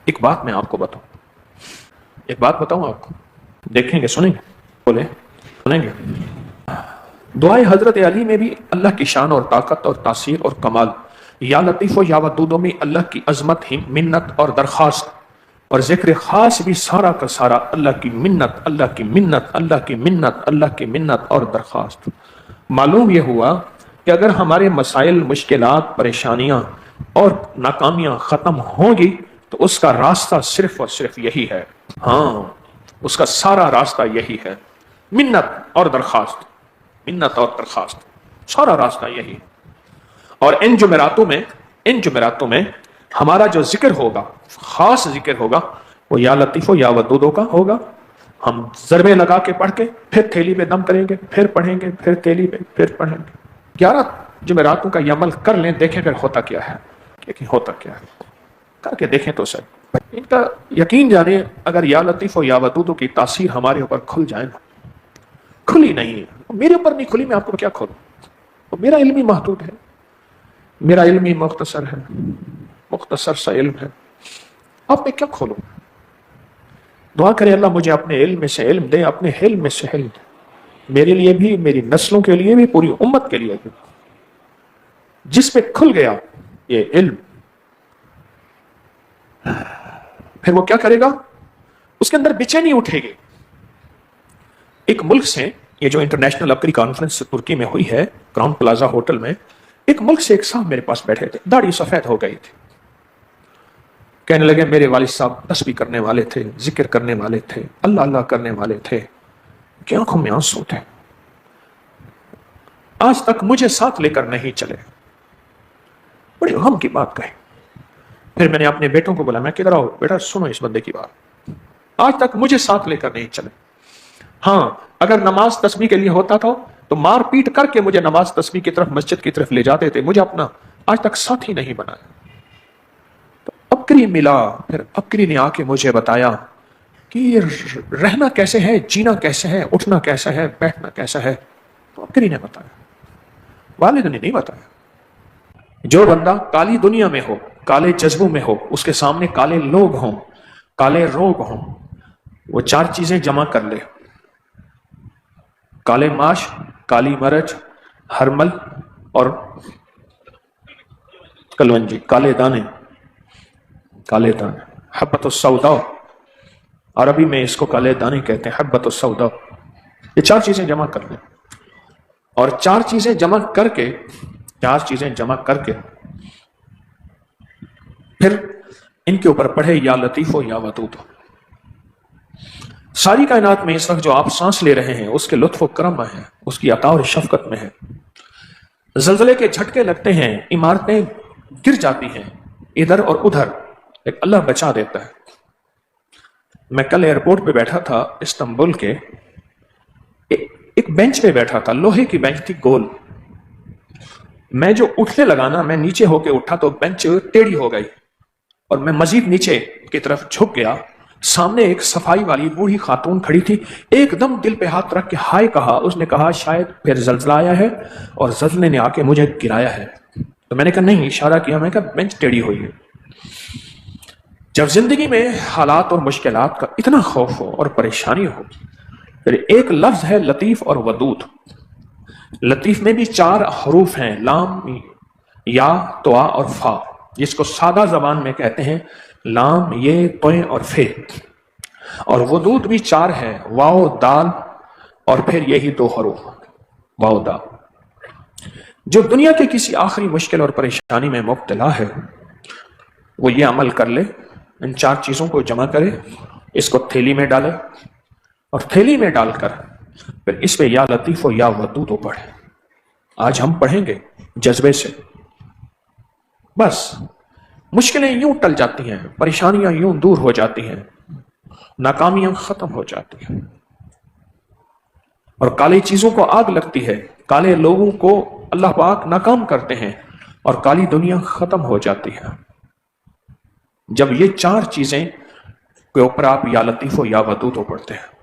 ایک بات میں آپ کو بتاؤں، ایک بات بتاؤں آپ کو، دیکھیں گے، سنیں گے، بولے سنیں گے۔ دعائے حضرت علی میں بھی اللہ کی شان اور طاقت اور تاثیر اور کمال، یا لطیف و یا ودود میں اللہ کی عظمت ہی منت اور درخواست، اور ذکر خاص بھی سارا کا سارا اللہ کی منت، اللہ کی منت، اللہ کی منت، اللہ کی منت اور درخواست۔ معلوم یہ ہوا کہ اگر ہمارے مسائل، مشکلات، پریشانیاں اور ناکامیاں ختم ہوں گی تو اس کا راستہ صرف اور صرف یہی ہے، ہاں اس کا سارا راستہ یہی ہے، منت اور درخواست، منت اور درخواست، سارا راستہ یہی ہے۔ اور ان جمعراتوں میں ہمارا جو ذکر ہوگا، خاص ذکر ہوگا، وہ یا لطیف و یا ودودوں کا ہوگا۔ ہم ضربے لگا کے پڑھ کے پھر تھیلی پہ دم کریں گے، پھر پڑھیں گے، پھر تھیلی پہ، پھر پڑھیں گے۔ 11 جمعراتوں کا یہ عمل کر لیں، دیکھیں پھر ہوتا کیا ہے، لیکن ہوتا کیا ہے، کر کے دیکھیں تو صحیح۔ ان کا یقین جانے، اگر یا لطیف و یا ودودوں کی تاثیر ہمارے اوپر کھل جائے نا، کھلی نہیں ہے، میرے اوپر نہیں کھلی، میں آپ کو کیا کھولوں، میرا علم ہی محدود ہے، میرا علم ہی مختصر ہے، مختصر سا علم ہے، آپ میں کیا کھولوں۔ دعا کرے اللہ مجھے اپنے علم میں سے علم دے، اپنے علم میں سے علم دے، میرے لیے بھی، میری نسلوں کے لیے بھی، پوری امت کے لیے بھی۔ جس پہ کھل گیا یہ علم، پھر وہ کیا کرے گا، اس کے اندر بے چینی اٹھے گی۔ ایک ملک سے، یہ جو انٹرنیشنل عبقری کانفرنس ترکی میں ہوئی ہے، کراؤن پلازا ہوٹل میں، ایک ملک سے ایک صاحب میرے پاس بیٹھے تھے، داڑھی سفید ہو گئی تھی، کہنے لگے میرے والد صاحب تسبیح کرنے والے تھے، ذکر کرنے والے تھے، اللہ اللہ کرنے والے تھے، کہ آنکھوں میں آنسو تھے، آج تک مجھے ساتھ لے کر نہیں چلے۔ بڑی غم کی بات کہی۔ پھر میں نے اپنے بیٹوں کو بولا، میں کدھر آؤ بیٹا، سنو اس بندے کی بات، آج تک مجھے ساتھ لے کر نہیں چلے۔ ہاں اگر نماز تسبیح کے لیے ہوتا تھا تو مار پیٹ کر کے مجھے نماز تسبیح کی طرف، مسجد کی طرف لے جاتے تھے، مجھے اپنا آج تک ساتھی نہیں بنایا۔ تو عبقری ملا، پھر عبقری نے آ کے مجھے بتایا کہ یہ رہنا کیسے ہے، جینا کیسے ہے، اٹھنا کیسا ہے، بیٹھنا کیسا ہے، تو عبقری نے بتایا، والد نے نہیں بتایا۔ جو بندہ کالی دنیا میں ہو، کالے جذبوں میں ہو، اس کے سامنے کالے لوگ ہوں، کالے روگ ہوں، وہ 4 چیزیں جمع کر لے: کالے ماش، کالی مرچ، ہرمل اور کلونجی، کالے دانے، کالے دانے، حبۃ السوداء، عربی میں اس کو کالے دانے کہتے ہیں، حبۃ السوداء۔ یہ 4 چیزیں جمع کر لیں، اور 4 چیزیں جمع کر کے، 4 چیزیں جمع کر کے پھر ان کے اوپر پڑھے یا لطیف و یا ودود۔ ساری کائنات میں اس وقت جو آپ سانس لے رہے ہیں، اس کے لطف و کرم میں ہے، اس کی عطا اور شفقت میں ہے۔ زلزلے کے جھٹکے لگتے ہیں، عمارتیں گر جاتی ہیں ادھر اور ادھر، لیکن اللہ بچا دیتا ہے۔ میں کل ایئرپورٹ پہ بیٹھا تھا استنبول کے، ایک بینچ پہ بیٹھا تھا، لوہے کی بینچ تھی گول۔ میں جو اٹھنے لگا نا، میں نیچے ہو کے اٹھا تو بینچ ٹیڑھی ہو گئی، اور میں مزید نیچے کی طرف جھک گیا۔ سامنے ایک صفائی والی بوڑھی خاتون کھڑی تھی، ایک دم دل پہ ہاتھ رکھ کے ہائے کہا۔ اس نے کہا شاید پھر زلزلہ آیا ہے اور زلزلے نے آ کے مجھے گرایا ہے۔ تو میں نے کہا نہیں، اشارہ کیا، میں نے کہا بینچ ٹیڑھی ہوئی ہے۔ جب زندگی میں حالات اور مشکلات کا اتنا خوف ہو اور پریشانی ہو، پھر ایک لفظ ہے لطیف اور ودود۔ لطیف میں بھی 4 حروف ہیں، لام، یا، توا اور فا، جس کو سادہ زبان میں کہتے ہیں لام، یہ، توئیں اور فے۔ اور ودود بھی 4 ہے، واو، دال، اور پھر یہی 2 حروف، واو، دال۔ جو دنیا کے کسی آخری مشکل اور پریشانی میں مبتلا ہے، وہ یہ عمل کر لے، ان 4 چیزوں کو جمع کرے، اس کو تھیلی میں ڈالے، اور تھیلی میں ڈال کر پھر اس پہ یا لطیف و یا ودود پڑھے۔ آج ہم پڑھیں گے جذبے سے، بس مشکلیں یوں ٹل جاتی ہیں، پریشانیاں یوں دور ہو جاتی ہیں، ناکامیاں ختم ہو جاتی ہیں، اور کالی چیزوں کو آگ لگتی ہے، کالے لوگوں کو اللہ پاک ناکام کرتے ہیں، اور کالی دنیا ختم ہو جاتی ہے۔ جب یہ 4 چیزیں کے اوپر آپ یا لطیف و یا ودود پڑھتے ہیں،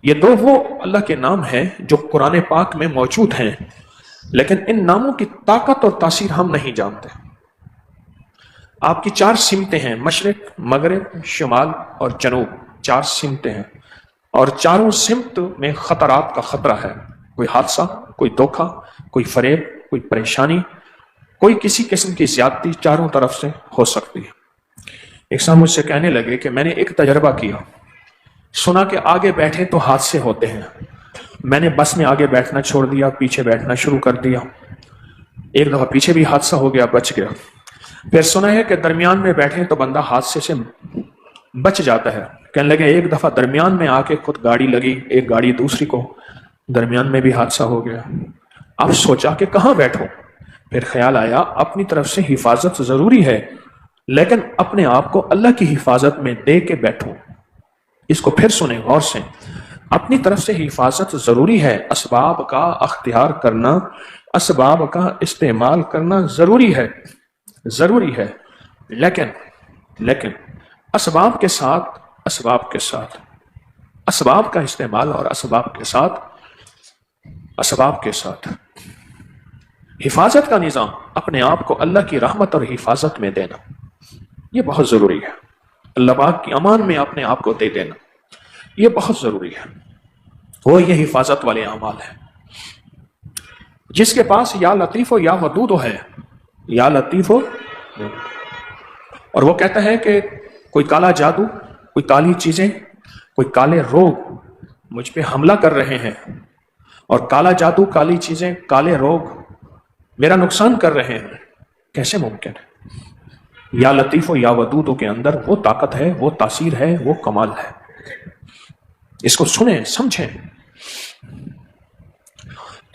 یہ 2 وہ اللہ کے نام ہیں جو قرآن پاک میں موجود ہیں، لیکن ان ناموں کی طاقت اور تاثیر ہم نہیں جانتے۔ آپ کی 4 سمتیں ہیں، مشرق، مغرب، شمال اور جنوب، 4 سمتیں ہیں، اور چاروں سمت میں خطرات کا خطرہ ہے۔ کوئی حادثہ، کوئی دھوکہ، کوئی فریب، کوئی پریشانی، کوئی کسی قسم کی زیادتی چاروں طرف سے ہو سکتی ہے۔ ایک صاحب مجھ سے کہنے لگے کہ میں نے ایک تجربہ کیا، سنا کہ آگے بیٹھے تو حادثے ہوتے ہیں، میں نے بس میں آگے بیٹھنا چھوڑ دیا، پیچھے بیٹھنا شروع کر دیا، ایک دفعہ پیچھے بھی حادثہ ہو گیا، بچ گیا۔ پھر سنا ہے کہ درمیان میں بیٹھے تو بندہ حادثے سے بچ جاتا ہے۔ کہنے لگے ایک دفعہ درمیان میں آ کے خود گاڑی لگی، ایک گاڑی دوسری کو، درمیان میں بھی حادثہ ہو گیا۔ اب سوچا کہ کہاں بیٹھوں، پھر خیال آیا اپنی طرف سے حفاظت ضروری ہے، لیکن اپنے آپ کو اللہ کی حفاظت میں دے کے بیٹھوں۔ اس کو پھر سنیں غور سے، اپنی طرف سے حفاظت ضروری ہے، اسباب کا اختیار کرنا، اسباب کا استعمال کرنا ضروری ہے، ضروری ہے، لیکن اسباب کے ساتھ اسباب کا استعمال اور اسباب کے ساتھ حفاظت کا نظام، اپنے آپ کو اللہ کی رحمت اور حفاظت میں دینا، یہ بہت ضروری ہے۔ اللہ پاک کی امان میں اپنے آپ کو دے دینا، یہ بہت ضروری ہے۔ وہ یہ حفاظت والے اعمال ہیں۔ جس کے پاس یا لطیف و یا ودود ہے، یا لطیف ہو، اور وہ کہتا ہے کہ کوئی کالا جادو، کوئی کالی چیزیں، کوئی کالے روگ مجھ پہ حملہ کر رہے ہیں، اور کالا جادو، کالی چیزیں، کالے روگ میرا نقصان کر رہے ہیں، کیسے ممکن ہے؟ یا لطیف و یا ودود کے اندر وہ طاقت ہے، وہ تاثیر ہے، وہ کمال ہے۔ اس کو سنیں، سمجھیں۔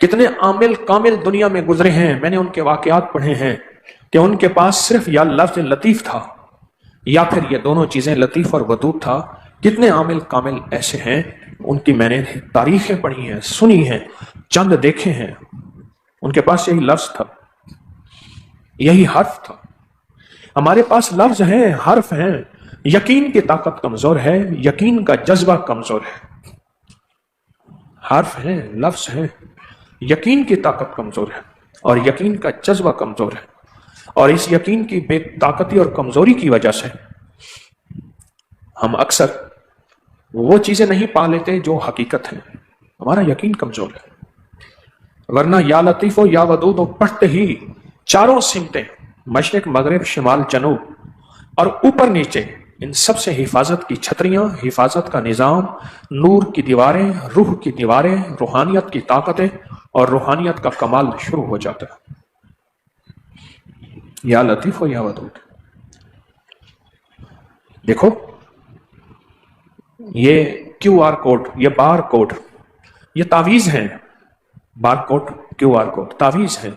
کتنے عامل کامل دنیا میں گزرے ہیں، میں نے ان کے واقعات پڑھے ہیں کہ ان کے پاس صرف یا لفظ لطیف تھا یا پھر یہ دونوں چیزیں لطیف اور ودود تھا۔ کتنے عامل کامل ایسے ہیں، ان کی میں نے تاریخیں پڑھی ہیں، سنی ہیں، چند دیکھے ہیں، ان کے پاس یہی لفظ تھا، یہی حرف تھا۔ ہمارے پاس لفظ ہیں، حرف ہیں، یقین کی طاقت کمزور ہے، یقین کا جذبہ کمزور ہے۔ حرف ہیں، لفظ ہیں، یقین کی طاقت کمزور ہے اور یقین کا جذبہ کمزور ہے، اور اس یقین کی بے طاقتی اور کمزوری کی وجہ سے ہم اکثر وہ چیزیں نہیں پا لیتے جو حقیقت ہیں، ہمارا یقین کمزور ہے۔ ورنہ یا لطیف و یا ودود پڑھتے ہی چاروں سمتیں، مشرق، مغرب، شمال، جنوب اور اوپر نیچے، ان سب سے حفاظت کی چھتریاں، حفاظت کا نظام، نور کی دیواریں، روح کی دیواریں، روحانیت کی طاقتیں اور روحانیت کا کمال شروع ہو جاتا ہے۔ یا لطیف و یا ودود۔ دیکھو یہ کیو آر کوڈ، یہ بار کوڈ، یہ تعویذ ہیں۔ Bar code, Q R code تعویذ ہیں،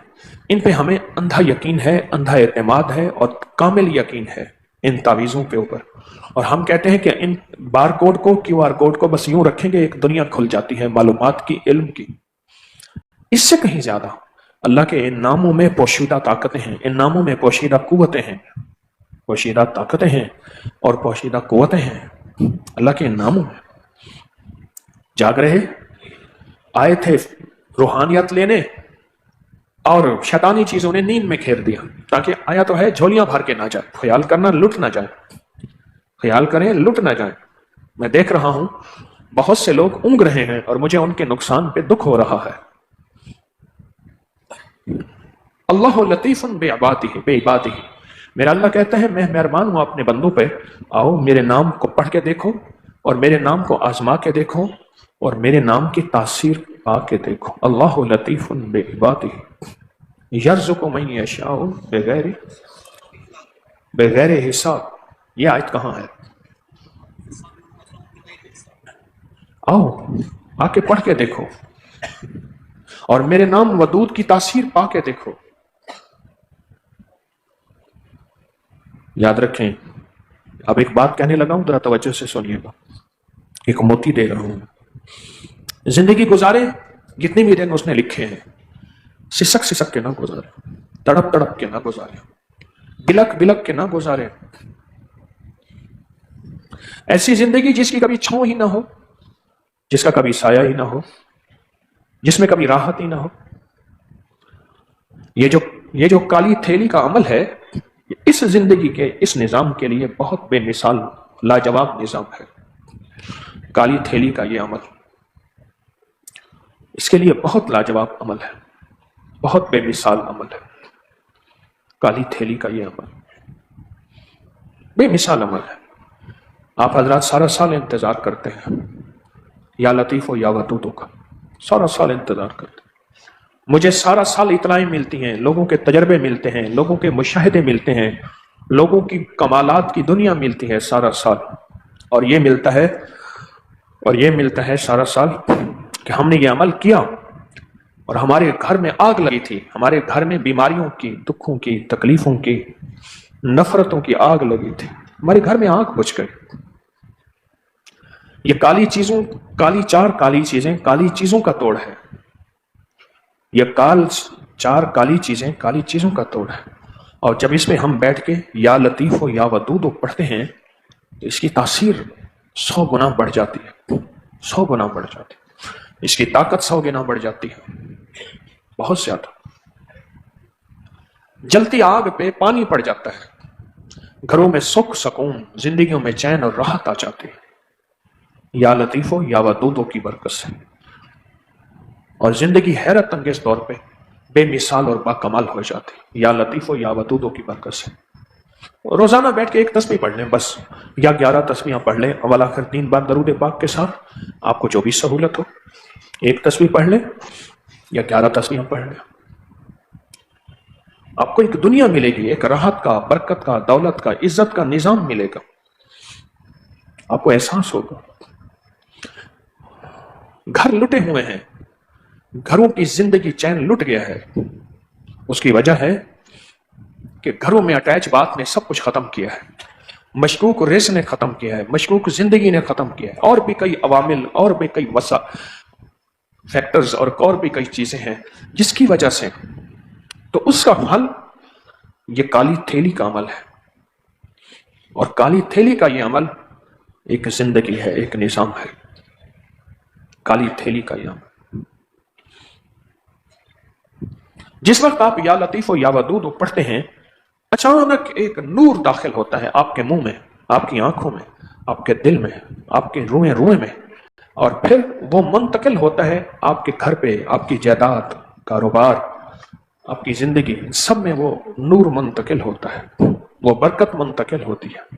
ان پہ ہمیں اندھا یقین ہے، اندھا اعتماد ہے اور کامل یقین ہے ان تعویذوں کے اوپر، اور ہم کہتے ہیں کہ ان بار کوڈ کو، کیو آر کوڈ کو بس یوں رکھیں گے ایک دنیا کھل جاتی ہے معلومات کی، علم کی۔ اس سے کہیں زیادہ اللہ کے ان ناموں میں پوشیدہ طاقتیں ہیں، ان ناموں میں پوشیدہ قوتیں ہیں، پوشیدہ طاقتیں ہیں اور پوشیدہ قوتیں ہیں اللہ کے ان ناموں میں۔ جاگ رہے آئے تھے روحانیت لینے اور شیطانی چیزوں نے نیند میں گھیر دیا، تاکہ آیا تو ہے جھولیاں بھر کے نہ جائے، خیال کرنا لٹ نہ جائے، خیال کریں لٹ نہ جائیں۔ میں دیکھ رہا ہوں بہت سے لوگ اونگ رہے ہیں اور مجھے ان کے نقصان پہ دکھ ہو رہا ہے۔ اللہ لطیف بعبادہ، میرا اللہ کہتا ہے میں مہربان ہوں اپنے بندوں پہ، آؤ میرے نام کو پڑھ کے دیکھو اور میرے نام کو آزما کے دیکھو اور میرے نام کی تاثیر پا کے دیکھو۔ اللہ لطیف بعبادہ یرزق من یشاء بغیر حساب۔ یہ آیت کہاں ہے؟ آؤ آ کے پڑھ کے دیکھو اور میرے نام ودود کی تاثیر پا کے دیکھو۔ یاد رکھیں، اب ایک بات کہنے لگا ہوں، ذرا توجہ سے سنیے گا، ایک موتی دے رہا ہوں۔ زندگی گزارے جتنی بھی دن اس نے لکھے ہیں، سسک سسک کے نہ گزارے، تڑپ تڑپ کے نہ گزارے، بلک بلک کے نہ گزارے۔ ایسی زندگی جس کی کبھی چھاؤں ہی نہ ہو، جس کا کبھی سایہ ہی نہ ہو، جس میں کبھی راحت ہی نہ ہو۔ یہ جو کالی تھیلی کا عمل ہے، اس زندگی کے اس نظام کے لیے بہت بے مثال لاجواب نظام ہے کالی تھیلی کا یہ عمل. اس کے لیے بہت لاجواب عمل ہے, بہت بے مثال عمل ہے کالی تھیلی کا یہ عمل, بے مثال عمل ہے. آپ حضرات سارا سال انتظار کرتے ہیں یا لطیف و یا ودود کا, سارا سال انتظار کرتے ہیں. مجھے سارا سال اطلاعیں ملتی ہیں, لوگوں کے تجربے ملتے ہیں, لوگوں کے مشاہدے ملتے ہیں, لوگوں کی کمالات کی دنیا ملتی ہے سارا سال. اور یہ ملتا ہے سارا سال کہ ہم نے یہ عمل کیا اور ہمارے گھر میں آگ لگی تھی, ہمارے گھر میں بیماریوں کی, دکھوں کی, تکلیفوں کی, نفرتوں کی آگ لگی تھی, ہمارے گھر میں آگ بجھ گئی. یہ کالی چیزوں کا توڑ ہے. یہ کالی چیزوں کا توڑ ہے. اور جب اس میں ہم بیٹھ کے یا لطیف و یا ودود پڑھتے ہیں تو اس کی تاثیر 100 گنا بڑھ جاتی ہے, 100 گنا بڑھ جاتی ہے. اس کی طاقت 100 گنا بڑھ جاتی ہے, بہت زیادہ. جلتی آگ پہ پانی پڑ جاتا ہے, گھروں میں سکھ سکون, زندگیوں میں چین اور راحت آ جاتی ہے یا لطیف و یا ودود کی برکت سے. اور زندگی حیرت انگیز طور پہ بے مثال اور باکمال ہو جاتی یا لطیف و یا ودود کی برکت سے. روزانہ بیٹھ کے ایک تسبیح پڑھ لیں بس, یا 11 تسبیحاں پڑھ لیں اول آخر 3 بار درود پاک کے ساتھ, آپ کو جو بھی سہولت ہو. ایک تسبیح پڑھ لیں یا 11 تسبیحاں پڑھ لیں, آپ کو ایک دنیا ملے گی, ایک راحت کا, برکت کا, دولت کا, عزت کا نظام ملے گا. آپ کو احساس ہوگا. گھر لٹے ہوئے ہیں, گھروں کی زندگی چین لٹ گیا ہے. اس کی وجہ ہے کہ گھروں میں اٹیچ بات نے سب کچھ ختم کیا ہے, مشکوک ریس نے ختم کیا ہے, مشکوک زندگی نے ختم کیا ہے. اور بھی کئی عوامل, اور بھی کئی فیکٹرز اور بھی کئی چیزیں ہیں جس کی وجہ سے. تو اس کا حل یہ کالی تھیلی کا عمل ہے. اور کالی تھیلی کا یہ عمل ایک زندگی ہے, ایک نظام ہے. کالی تھیلی کا یہ عمل. جس وقت آپ یا لطیف و یا ودود پڑھتے ہیں, اچانک ایک نور داخل ہوتا ہے آپ کے منہ میں, آپ کی آنکھوں میں, آپ کے دل میں, آپ کے روئے میں, اور پھر وہ منتقل ہوتا ہے آپ کے گھر پہ, آپ کی جائیداد, کاروبار, آپ کی زندگی, سب میں وہ نور منتقل ہوتا ہے, وہ برکت منتقل ہوتی ہے,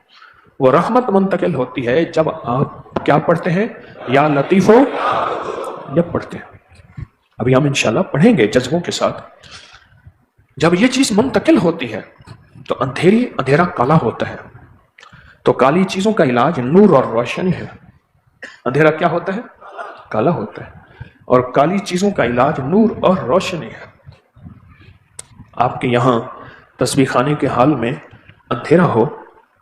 وہ رحمت منتقل ہوتی ہے جب آپ کیا پڑھتے ہیں, یا لطیف و جب پڑھتے ہیں. ابھی ہم انشاءاللہ پڑھیں گے جذبوں کے ساتھ. جب یہ چیز منتقل ہوتی ہے تو اندھیرا کالا ہوتا ہے. تو کالی چیزوں کا علاج نور اور روشنی ہے. اندھیرا کیا ہوتا ہے؟ کالا ہوتا ہے. اور کالی چیزوں کا علاج نور اور روشنی ہے. آپ کے یہاں تسبیح خانے کے حال میں اندھیرا ہو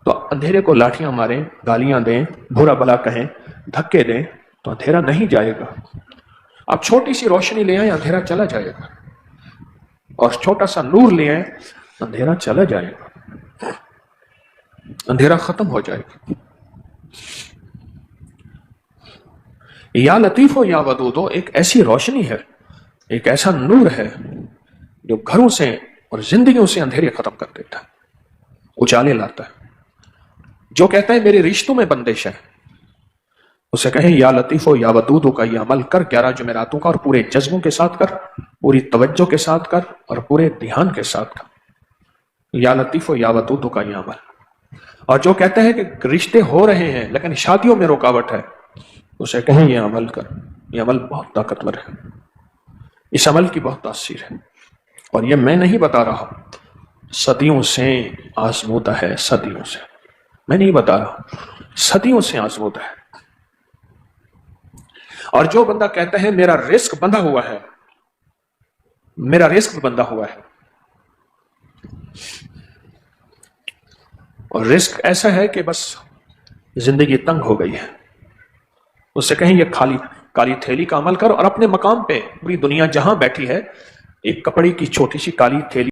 تو اندھیرے کو لاٹھیاں ماریں, گالیاں دیں, برا بلا کہیں, دھکے دیں تو اندھیرا نہیں جائے گا. آپ چھوٹی سی روشنی لے آئیں, اندھیرا چلا جائے گا. اور چھوٹا سا نور لے آئیں, اندھیرا چلا جائے گا, اندھیرا ختم ہو جائے گا. یا لطیف و یا ودود ایک ایسی روشنی ہے, ایک ایسا نور ہے جو گھروں سے اور زندگیوں سے اندھیرے ختم کر دیتا ہے, اجالے لاتا ہے. جو کہتا ہے میرے رشتوں میں بندش ہے, اسے کہیں یا لطیف و یا ودود کا یہ عمل کر 11 جمعراتوں کا, اور پورے جذبوں کے ساتھ کر, پوری توجہ کے ساتھ کر, اور پورے دھیان کے ساتھ کر یا لطیف و یا ودود کا یہ عمل. اور جو کہتا ہے کہ رشتے ہو رہے ہیں لیکن شادیوں میں رکاوٹ ہے, اسے کہیں یہ عمل کر. یہ عمل بہت طاقتور ہے, اس عمل کی بہت تاثیر ہے. اور یہ میں نہیں بتا رہا, صدیوں سے آزمودہ ہے, صدیوں سے. میں نہیں بتا رہا, صدیوں سے آزمودہ ہے. اور جو بندہ کہتا ہے میرا رزق بندھا ہوا ہے, میرا رزق بندھا ہوا ہے, اور رزق ایسا ہے کہ بس زندگی تنگ ہو گئی ہے, اس سے کہیں یہ کالی تھیلی کا عمل کر, اور اپنے مقام پہ پوری دنیا جہاں بیٹھی ہے ایک کپڑے کی چھوٹی سی کالی تھیلی